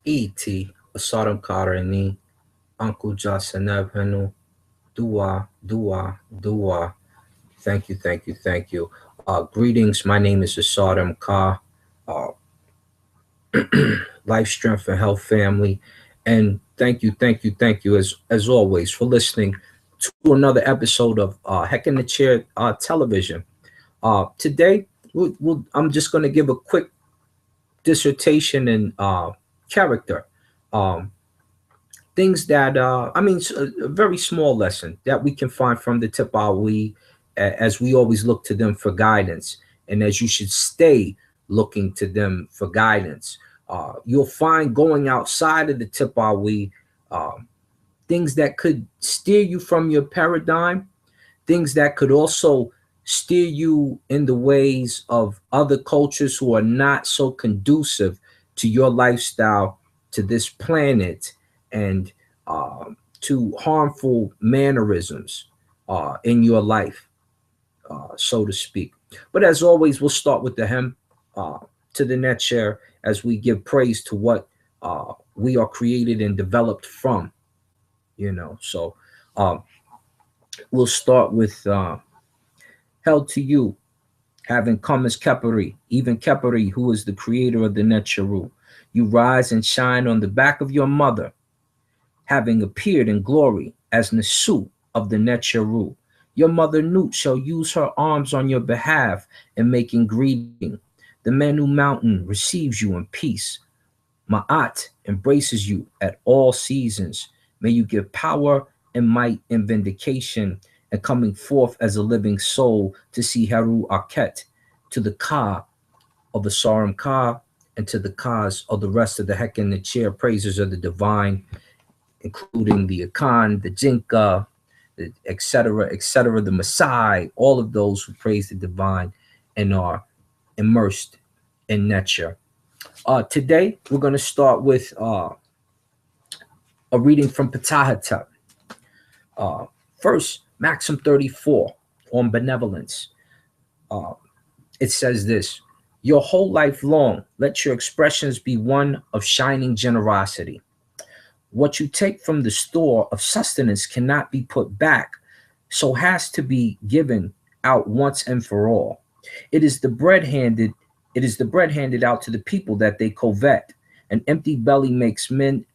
E.T. Asarım Karani, Uncle Jasanevhanu, Dua, Dua, Dua. Thank you, thank you, thank you. Greetings, my name is Asadam Ka, uh, Life, Strength, and Health family. And thank you, as always, for listening to another episode of Heck in the Chair television. Today, I'm just going to give a quick dissertation and character. Um, Things that a very small lesson that we can find from the tip we as we always look to them for guidance, and as you should stay looking to them for guidance. You'll find going outside of the tip we things that could steer you from your paradigm, things that could also steer you in the ways of other cultures who are not so conducive to your lifestyle, to this planet, and to harmful mannerisms in your life, so to speak. But as always, we'll start with the hymn uh, to the net share as we give praise to what we are created and developed from, So um, we'll start with held to you, having come as Keperi, even Keperi, who is the creator of the Netcharu. You rise and shine on the back of your mother, having appeared in glory as Nasu of the Netcharu. Your mother Nut shall use her arms on your behalf in making greeting. The Manu Mountain receives you in peace. Ma'at embraces you at all seasons. May you give power and might and vindication and coming forth as a living soul to see Haru Aket, to the Ka of the Saram Ka, and to the Kas of the rest of the Hek and the chair praisers of the divine, including the Akan, the Jinka, etc., the Masai, all of those who praise the divine and are immersed in nature. Today, we're going to start with a reading from Ptahhotep. Uh, First, Maxim 34 on benevolence. Uh, it says this: your whole life long, let your expressions be one of shining generosity. What you take from the store of sustenance cannot be put back, so has to be given out once and for all. It is the bread handed, it is the bread handed out to the people that they covet. An empty belly makes men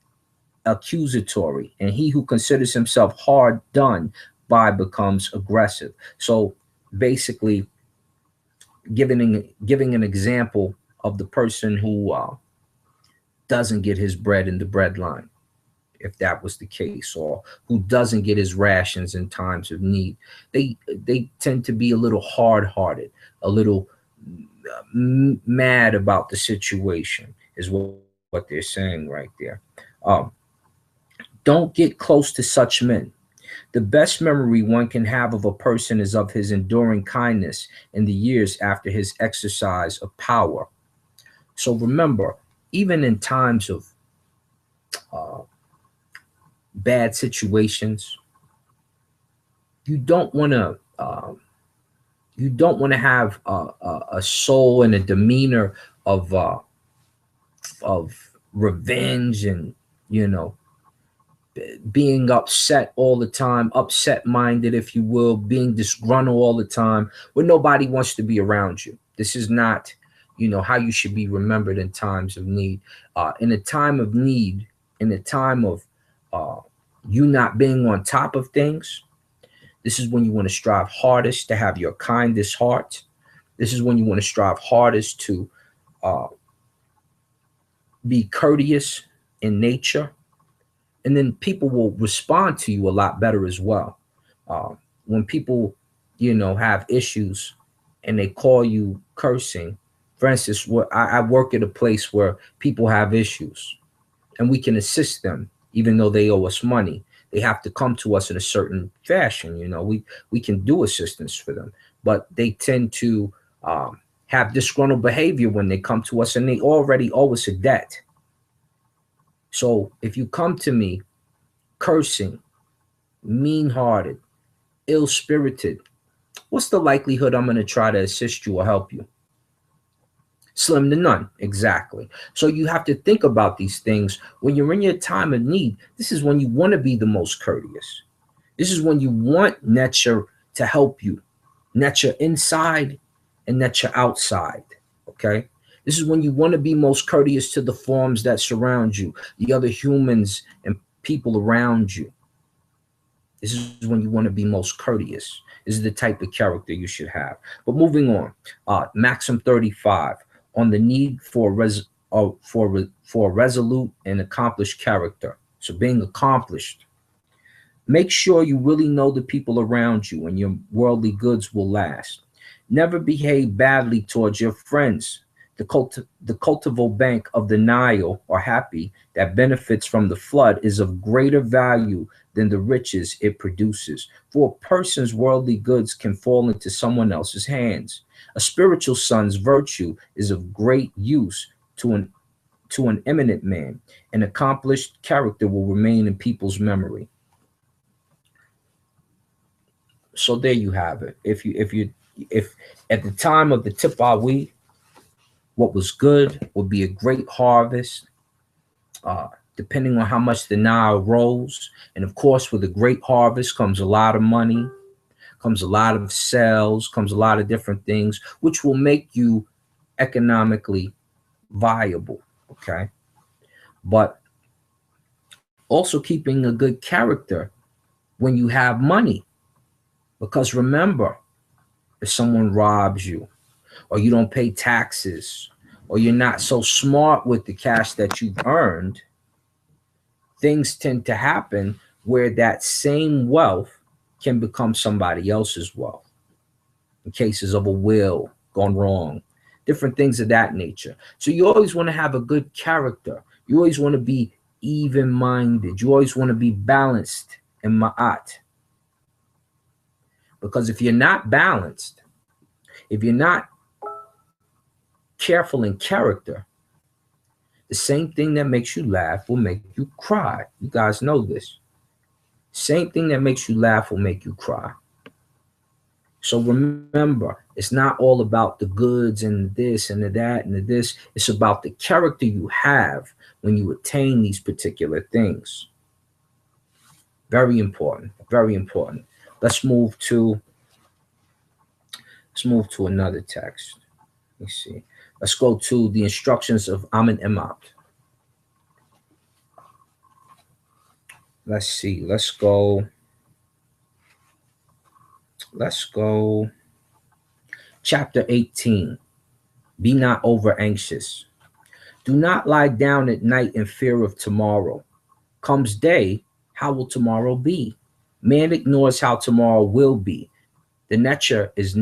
accusatory, and he who considers himself hard done by becomes aggressive. So basically, giving an example of the person who doesn't get his bread in the bread line, if that was the case, or who doesn't get his rations in times of need. They tend to be a little hard-hearted, a little mad about the situation, is what they're saying right there. Um, don't get close to such men. The best memory one can have of a person is of his enduring kindness in the years after his exercise of power. So remember, even in times of uh, bad situations, you don't want to have a soul and a demeanor of of revenge and you know being upset all the time, upset minded, if you will, being disgruntled all the time, when nobody wants to be around you. This is not, how you should be remembered in times of need. In a time of need, in a time of uh, you not being on top of things, this is when you want to strive hardest to have your kindest heart. This is when you want to strive hardest to uh, be courteous in nature, and then people will respond to you a lot better as well. Uh, when people, have issues and they call you cursing, for instance, I work at a place where people have issues and we can assist them even though they owe us money. They have to come to us in a certain fashion. We can do assistance for them, but they tend to have disgruntled behavior when they come to us and they already owe us a debt. So if you come to me cursing, mean hearted, ill spirited, what's the likelihood I'm going to try to assist you or help you? Slim to none, exactly. So you have to think about these things when you're in your time of need. This is when you want to be the most courteous. This is when you want nature to help you, nature inside and nature outside. Okay. This is when you want to be most courteous to the forms that surround you, the other humans and people around you. This is when you want to be most courteous. This is the type of character you should have. But moving on, Maxim 35 on the need for a resolute and accomplished character. So being accomplished. Make sure you really know the people around you and your worldly goods will last. Never behave badly towards your friends. The cultivar bank of the Nile, or happy, that benefits from the flood is of greater value than the riches it produces. For a person's worldly goods can fall into someone else's hands. A spiritual son's virtue is of great use to an eminent man. An accomplished character will remain in people's memory. So there you have it. If at the time of the Tipawi, what was good would be a great harvest, depending on how much the Nile rose. And of course, with a great harvest comes a lot of money, comes a lot of sales, comes a lot of different things, which will make you economically viable. Okay. But also keeping a good character when you have money. Because remember, if someone robs you, or you don't pay taxes, or you're not so smart with the cash that you've earned, things tend to happen where that same wealth can become somebody else's wealth. In cases of a will gone wrong, different things of that nature. So you always want to have a good character. You always want to be even-minded. You always want to be balanced in ma'at. Because if you're not balanced, if you're not careful in character, the same thing that makes you laugh will make you cry. You guys know this. Same thing that makes you laugh will make you cry. So remember, it's not all about the goods and this and the that and the this. It's about the character you have when you attain these particular things. Very important. Very important. Let's move to another text. Let me see. Let's go to the instructions of Amun Imam. Let's see. Let's go. Chapter 18. Be not over anxious. Do not lie down at night in fear of tomorrow. Comes day, how will tomorrow be? Man ignores how tomorrow will be. The nature is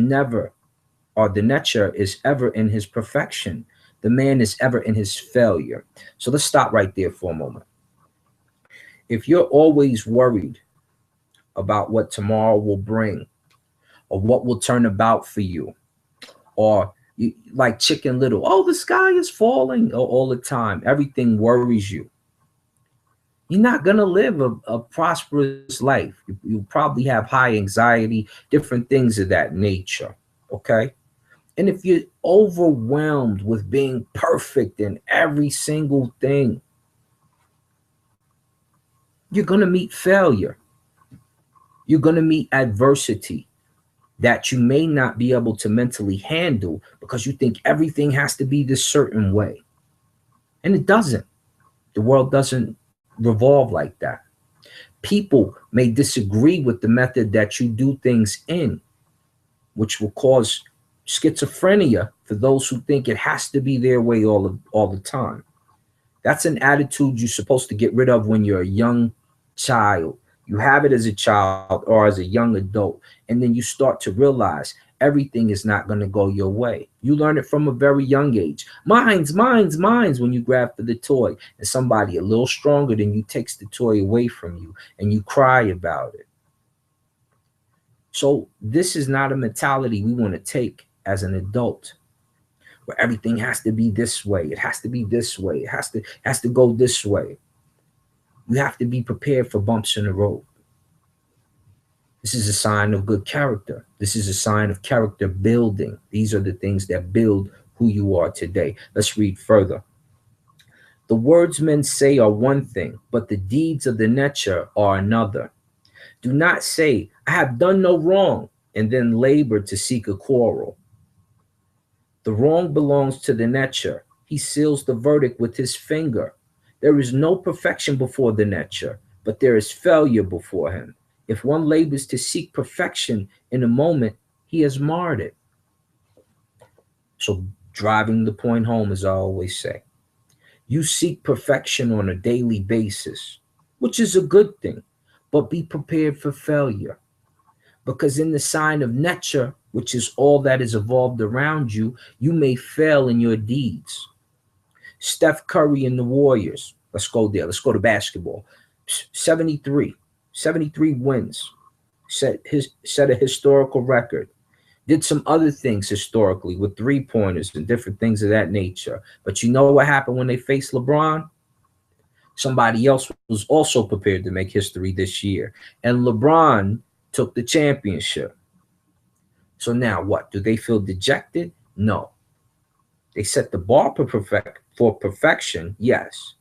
ever in his perfection. The man is ever in his failure. So let's stop right there for a moment. If you're always worried about what tomorrow will bring, or what will turn about for you, or you, like Chicken Little, oh, the sky is falling all the time, everything worries you, you're not going to live a prosperous life. You'll probably have high anxiety, different things of that nature. Okay. And if you're overwhelmed with being perfect in every single thing, you're going to meet failure. You're going to meet adversity that you may not be able to mentally handle because you think everything has to be this certain way. And it doesn't. The world doesn't revolve like that. People may disagree with the method that you do things in, which will cause schizophrenia for those who think it has to be their way all the time. That's an attitude you're supposed to get rid of when you're a young child. You have it as a child or as a young adult, and then you start to realize everything is not going to go your way. You learn it from a very young age. Mine's when you grab for the toy and somebody a little stronger than you takes the toy away from you and you cry about it. So this is not a mentality we want to take as an adult, where everything has to be this way. It has to be this way. It has to go this way. You have to be prepared for bumps in the road. This is a sign of good character. This is a sign of character building. These are the things that build who you are today. Let's read further. The words men say are one thing, but the deeds of the nature are another. Do not say, I have done no wrong, and then labor to seek a quarrel. The wrong belongs to the nature. He seals the verdict with his finger. There is no perfection before the nature, but there is failure before him. If one labors to seek perfection in a moment, he has marred it. So, driving the point home, as I always say, you seek perfection on a daily basis, which is a good thing, but be prepared for failure. Because in the sign of nature, which is all that is evolved around you, you may fail in your deeds. Steph Curry and the Warriors, let's go there. Let's go to basketball. 73 wins, set a historical record. Did some other things historically with three-pointers and different things of that nature. But you know what happened when they faced LeBron? Somebody else was also prepared to make history this year. And LeBron took the championship. So now what? Do they feel dejected? No. They set the bar for perfection, yes.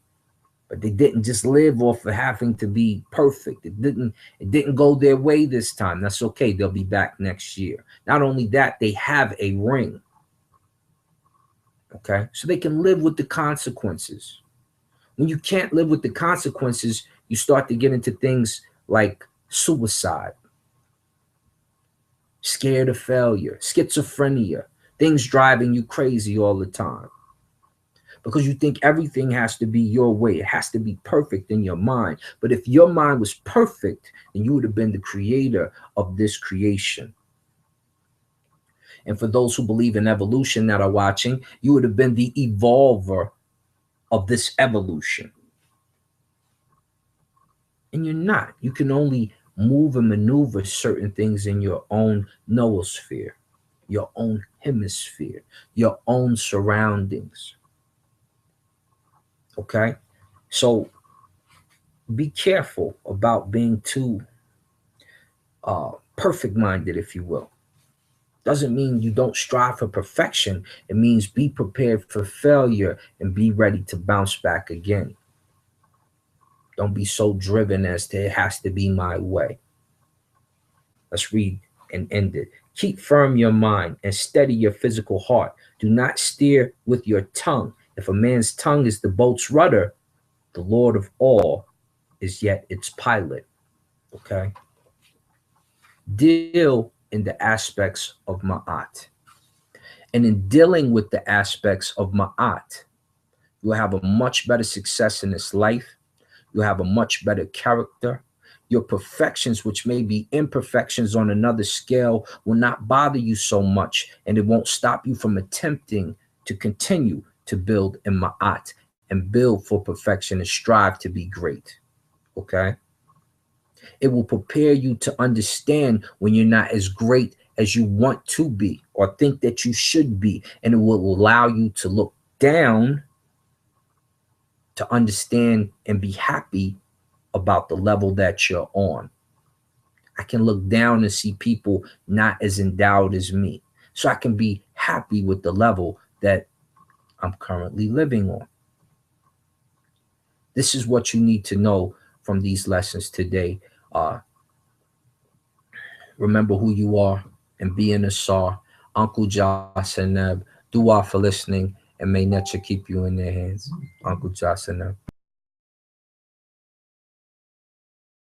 But they didn't just live off of having to be perfect. It didn't go their way this time. That's okay. They'll be back next year. Not only that, they have a ring. Okay? So they can live with the consequences. When you can't live with the consequences, you start to get into things like suicide, scared of failure, schizophrenia, things driving you crazy all the time. Because you think everything has to be your way. It has to be perfect in your mind. But if your mind was perfect, then you would have been the creator of this creation. And for those who believe in evolution that are watching, you would have been the evolver of this evolution. And you're not. You can only move and maneuver certain things in your own noosphere, your own hemisphere, your own surroundings. Okay? So be careful about being too perfect-minded, if you will. Doesn't mean you don't strive for perfection. It means be prepared for failure and be ready to bounce back again. Don't be so driven as to it has to be my way. Let's read and end it. Keep firm your mind and steady your physical heart. Do not steer with your tongue. If a man's tongue is the boat's rudder, the Lord of all is yet its pilot. Okay? Deal in the aspects of Ma'at. And in dealing with the aspects of Ma'at, you'll have a much better success in this life. You'll have a much better character. Your perfections, which may be imperfections on another scale, will not bother you so much, and it won't stop you from attempting to continue to build in Ma'at and build for perfection and strive to be great. Okay? It will prepare you to understand when you're not as great as you want to be or think that you should be, and it will allow you to look down to understand and be happy about the level that you're on. I can look down and see people not as endowed as me. So I can be happy with the level that I'm currently living on. This is what you need to know from these lessons today. Remember who you are and be an Asar. Uncle Jasaneb, dua for listening, and may nature keep you in their hands. Uncle Jasaneb.